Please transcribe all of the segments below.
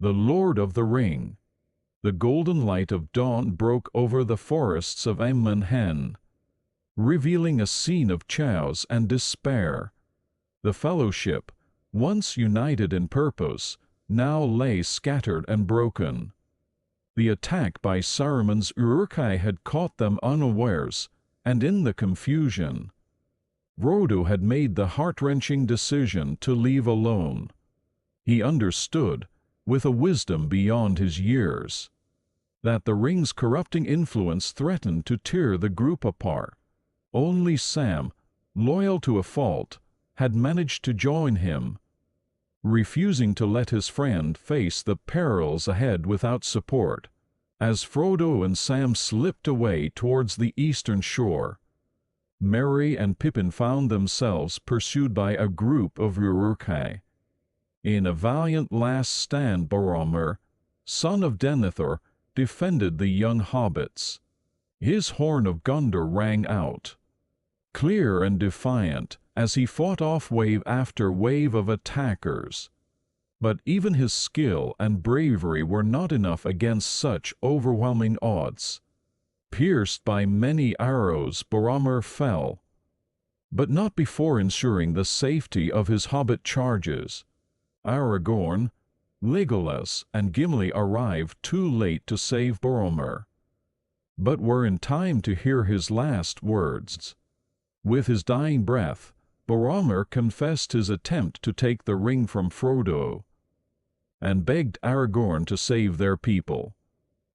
The Lord of the Ring. The golden light of dawn broke over the forests of Amon Hen, revealing a scene of chaos and despair. The Fellowship, once united in purpose, now lay scattered and broken. The attack by Saruman's Uruk-hai had caught them unawares, and in the confusion, Frodo had made the heart-wrenching decision to leave alone. He understood, with a wisdom beyond his years, that the ring's corrupting influence threatened to tear the group apart. Only Sam, loyal to a fault, had managed to join him, refusing to let his friend face the perils ahead without support. As Frodo and Sam slipped away towards the eastern shore, Merry and Pippin found themselves pursued by a group of Uruk-hai. In a valiant last stand, Boromir, son of Denethor, defended the young hobbits. His horn of Gondor rang out, clear and defiant, as he fought off wave after wave of attackers. But even his skill and bravery were not enough against such overwhelming odds. Pierced by many arrows, Boromir fell, but not before ensuring the safety of his hobbit charges. Aragorn, Legolas, and Gimli arrived too late to save Boromir, but were in time to hear his last words. With his dying breath, Boromir confessed his attempt to take the ring from Frodo, and begged Aragorn to save their people.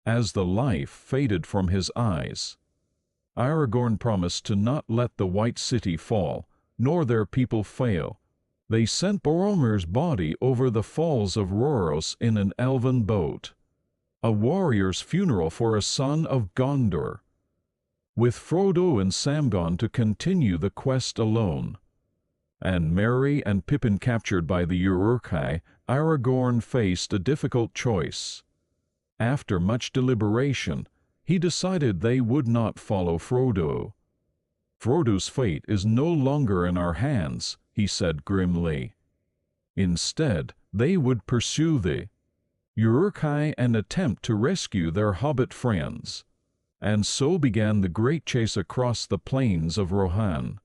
As the life faded from his eyes, Aragorn promised to not let the White City fall, nor their people fail. They sent Boromir's body over the falls of Rhoros in an elven boat, a warrior's funeral for a son of Gondor, with Frodo and Sam gone to continue the quest alone, and Merry and Pippin captured by the Uruk-hai. Aragorn faced a difficult choice. After much deliberation, he decided they would not follow Frodo. "Frodo's fate is no longer in our hands," he said grimly. Instead, they would pursue the Uruk-hai and attempt to rescue their hobbit friends. And so began the great chase across the plains of Rohan.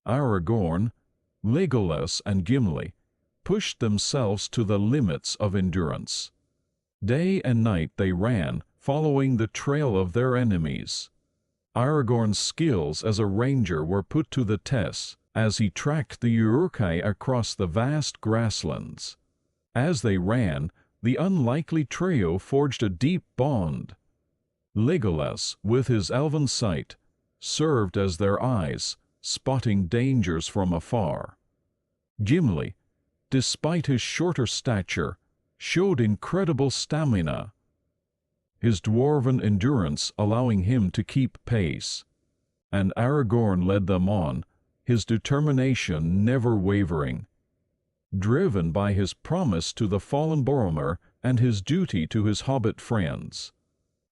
Aragorn, Legolas, and Gimli pushed themselves to the limits of endurance. Day and night they ran, following the trail of their enemies. Aragorn's skills as a ranger were put to the test as he tracked the Uruk-hai across the vast grasslands. As they ran, the unlikely trio forged a deep bond. Legolas, with his elven sight, served as their eyes, spotting dangers from afar. Gimli, despite his shorter stature, showed incredible stamina, his dwarven endurance allowing him to keep pace. And Aragorn led them on, his determination never wavering, driven by his promise to the fallen Boromir and his duty to his hobbit friends.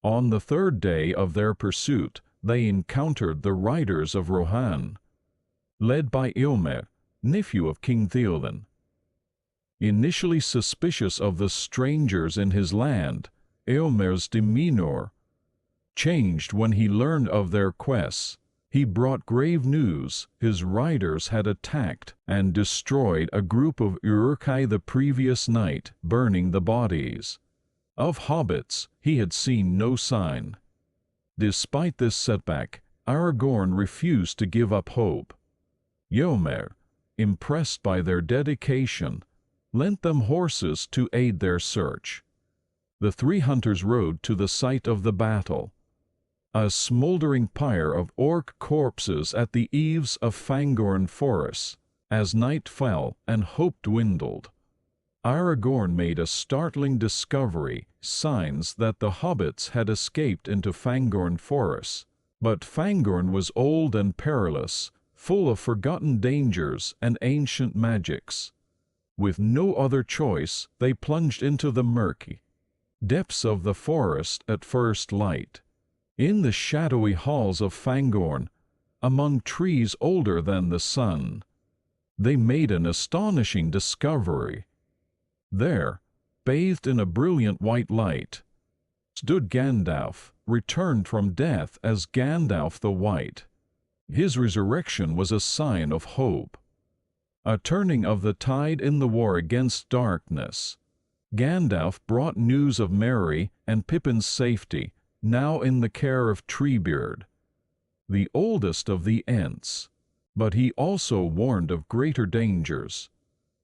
On the third day of their pursuit, they encountered the riders of Rohan, led by Eomer, nephew of King Theoden. Initially suspicious of the strangers in his land, Eomer's demeanor changed when he learned of their quests. He brought grave news: his riders had attacked and destroyed a group of Uruk-hai the previous night, burning the bodies. Of hobbits, he had seen no sign. Despite this setback, Aragorn refused to give up hope. Eomer, impressed by their dedication, lent them horses to aid their search. The three hunters rode to the site of the battle, a smoldering pyre of orc corpses at the eaves of Fangorn Forest. As night fell and hope dwindled, Aragorn made a startling discovery: signs that the hobbits had escaped into Fangorn Forest. But Fangorn was old and perilous, full of forgotten dangers and ancient magics. With no other choice, they plunged into the murky depths of the forest at first light. In the shadowy halls of Fangorn, among trees older than the sun, they made an astonishing discovery. There, bathed in a brilliant white light, stood Gandalf, returned from death as Gandalf the White. His resurrection was a sign of hope, a turning of the tide in the war against darkness. Gandalf brought news of Merry and Pippin's safety, now in the care of Treebeard, the oldest of the Ents. But he also warned of greater dangers.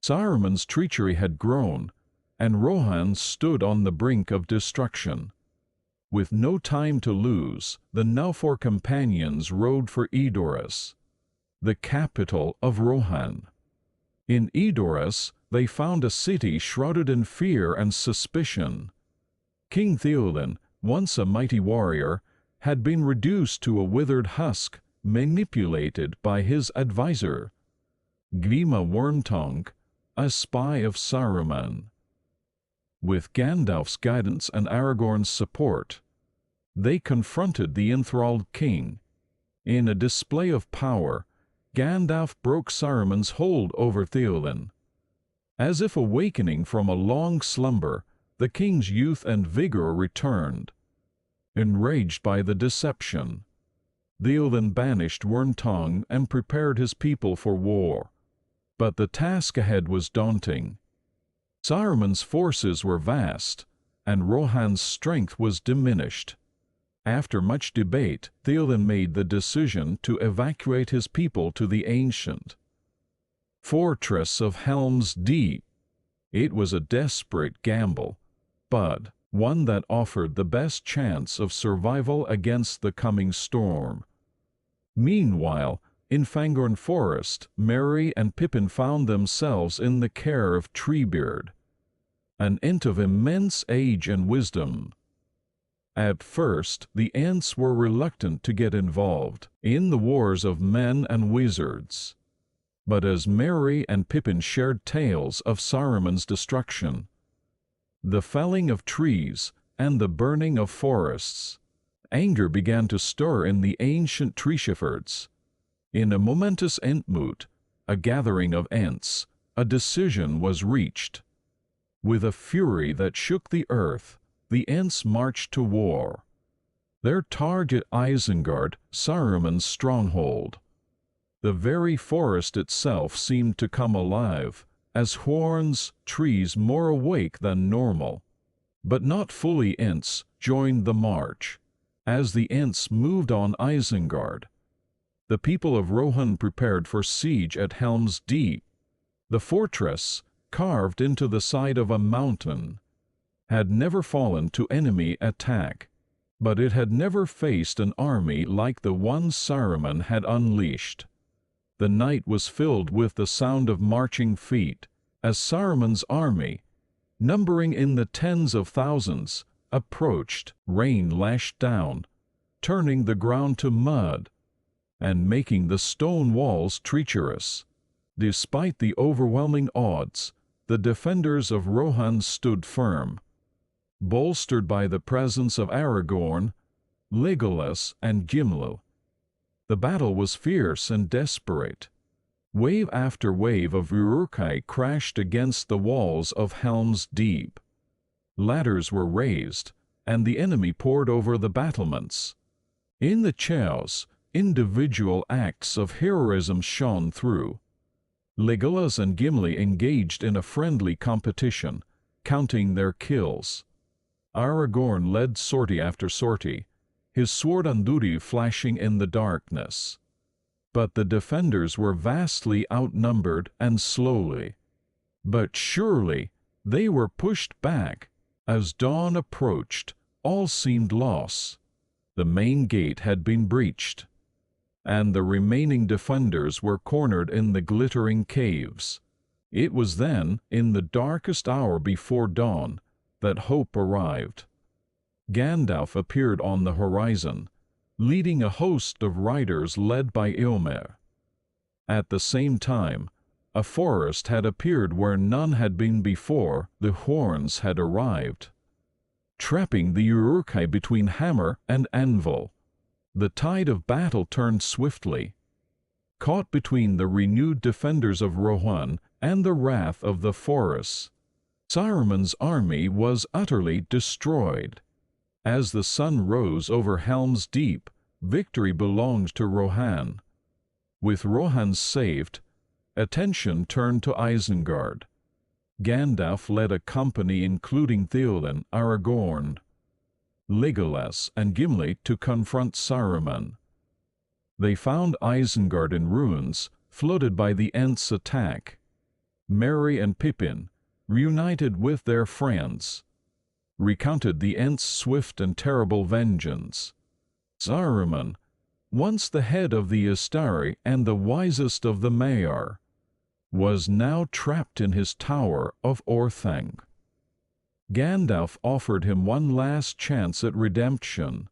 Saruman's treachery had grown, and Rohan stood on the brink of destruction. With no time to lose, the now four companions rode for Edoras, the capital of Rohan. In Edoras, they found a city shrouded in fear and suspicion. King Theoden, once a mighty warrior, had been reduced to a withered husk, manipulated by his advisor, Grima Wormtongue, a spy of Saruman. With Gandalf's guidance and Aragorn's support, they confronted the enthralled king. In a display of power, Gandalf broke Saruman's hold over Theoden. As if awakening from a long slumber, the king's youth and vigor returned. Enraged by the deception, Theoden banished Wormtongue and prepared his people for war. But the task ahead was daunting. Saruman's forces were vast, and Rohan's strength was diminished. After much debate, Theoden made the decision to evacuate his people to the ancient fortress of Helm's Deep. It was a desperate gamble, but one that offered the best chance of survival against the coming storm. Meanwhile, in Fangorn Forest, Merry and Pippin found themselves in the care of Treebeard, an Ent of immense age and wisdom. At first, the Ents were reluctant to get involved in the wars of men and wizards. But as Merry and Pippin shared tales of Saruman's destruction, the felling of trees, and the burning of forests, anger began to stir in the ancient Treeshepherds. In a momentous Entmoot, a gathering of Ents, a decision was reached. With a fury that shook the earth, the Ents marched to war. Their target Isengard, Saruman's stronghold. The very forest itself seemed to come alive, as Huorn's trees more awake than normal. But not fully Ents joined the march. As the Ents moved on Isengard, the people of Rohan prepared for siege at Helm's Deep. The fortress, carved into the side of a mountain, had never fallen to enemy attack, but it had never faced an army like the one Saruman had unleashed. The night was filled with the sound of marching feet, as Saruman's army, numbering in the tens of thousands, approached. Rain lashed down, turning the ground to mud, and making the stone walls treacherous. Despite the overwhelming odds, the defenders of Rohan stood firm, bolstered by the presence of Aragorn, Legolas, and Gimli. The battle was fierce and desperate. Wave after wave of Uruk-hai crashed against the walls of Helm's Deep. Ladders were raised, and the enemy poured over the battlements. In the chaos, individual acts of heroism shone through. Legolas and Gimli engaged in a friendly competition, counting their kills. Aragorn led sortie after sortie, his sword Andúril flashing in the darkness. But the defenders were vastly outnumbered, and slowly, but surely, they were pushed back. As dawn approached, all seemed lost. The main gate had been breached, and the remaining defenders were cornered in the glittering caves. It was then, in the darkest hour before dawn, that hope arrived. Gandalf appeared on the horizon, leading a host of riders led by Eomer. At the same time, a forest had appeared where none had been before. The Huorns had arrived, trapping the Uruk-hai between hammer and anvil. The tide of battle turned swiftly. Caught between the renewed defenders of Rohan and the wrath of the forests, Saruman's army was utterly destroyed. As the sun rose over Helm's Deep, victory belonged to Rohan. With Rohan saved, attention turned to Isengard. Gandalf led a company including Theoden, Aragorn, Legolas, and Gimli to confront Saruman. They found Isengard in ruins, flooded by the Ents' attack. Merry and Pippin, reunited with their friends, recounted the Ents' swift and terrible vengeance. Saruman, once the head of the Istari and the wisest of the Maiar, was now trapped in his tower of Orthanc. Gandalf offered him one last chance at redemption,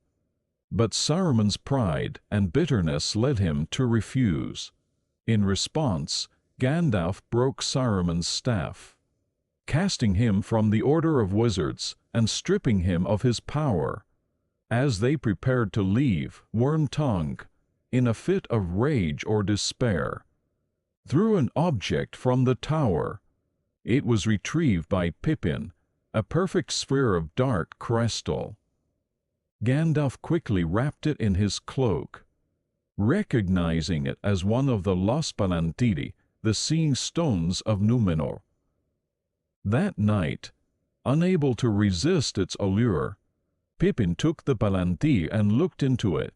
but Saruman's pride and bitterness led him to refuse. In response, Gandalf broke Saruman's staff, casting him from the Order of Wizards and stripping him of his power. As they prepared to leave, Wormtongue, in a fit of rage or despair, threw an object from the tower. It was retrieved by Pippin, a perfect sphere of dark crystal. Gandalf quickly wrapped it in his cloak, recognizing it as one of the Lost Palantiri, the Seeing Stones of Númenor. That night, unable to resist its allure, Pippin took the Palantir and looked into it.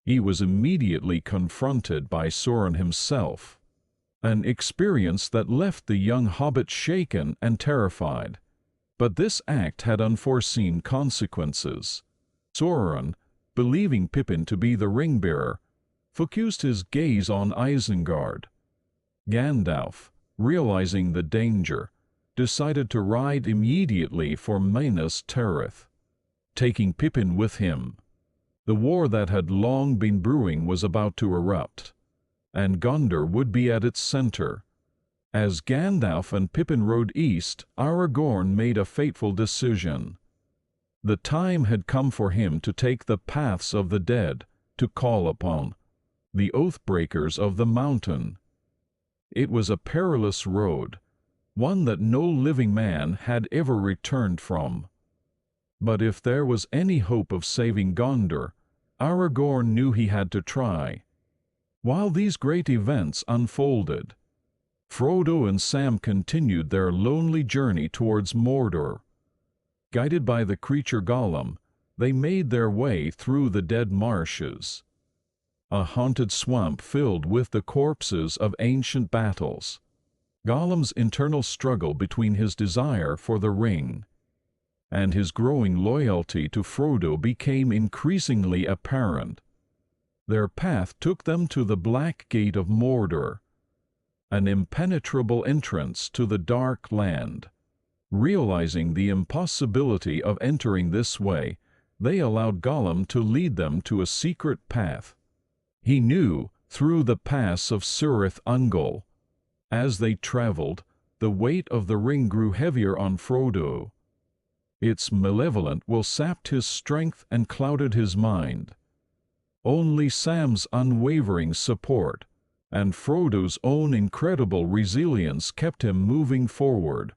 He was immediately confronted by Sauron himself, an experience that left the young hobbit shaken and terrified. But this act had unforeseen consequences. Sauron, believing Pippin to be the ring-bearer, focused his gaze on Isengard. Gandalf, realizing the danger, decided to ride immediately for Minas Tirith, taking Pippin with him. The war that had long been brewing was about to erupt, and Gondor would be at its center. As Gandalf and Pippin rode east, Aragorn made a fateful decision. The time had come for him to take the paths of the dead, to call upon the Oathbreakers of the mountain. It was a perilous road, one that no living man had ever returned from. But if there was any hope of saving Gondor, Aragorn knew he had to try. While these great events unfolded, Frodo and Sam continued their lonely journey towards Mordor. Guided by the creature Gollum, they made their way through the Dead Marshes, a haunted swamp filled with the corpses of ancient battles. Gollum's internal struggle between his desire for the ring and his growing loyalty to Frodo became increasingly apparent. Their path took them to the Black Gate of Mordor, an impenetrable entrance to the Dark Land. Realizing the impossibility of entering this way, they allowed Gollum to lead them to a secret path. He knew through the pass of Cirith Ungol. As they traveled, the weight of the ring grew heavier on Frodo. Its malevolent will sapped his strength and clouded his mind. Only Sam's unwavering support and Frodo's own incredible resilience kept him moving forward.